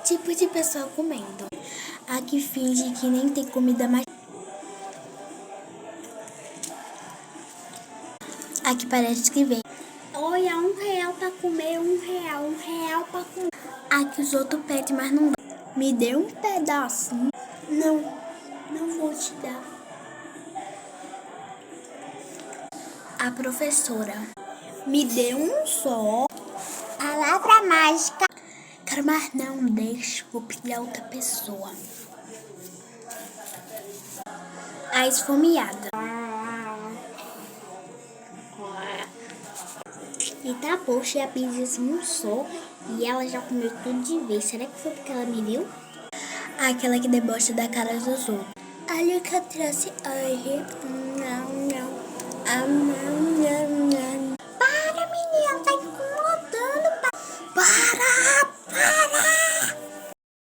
Tipo de pessoa comendo. A que finge que nem tem comida mais. A que parece que vem. Olha, R$ 1 pra comer, R$ 1 pra comer. A que os outros pedem, mas não dá. Me dê um pedacinho. Não, não vou te dar. A professora. Me dê um só. Palavra mágica. Quero mais não, deixa. Vou pedir a outra pessoa. A esfomeada. E tá, poxa, a pizza um só. E ela já comeu tudo de vez. Será que foi porque ela me viu? Aquela que debocha da cara dos outros. Olha o que eu trouxe hoje. Não. Ah, não.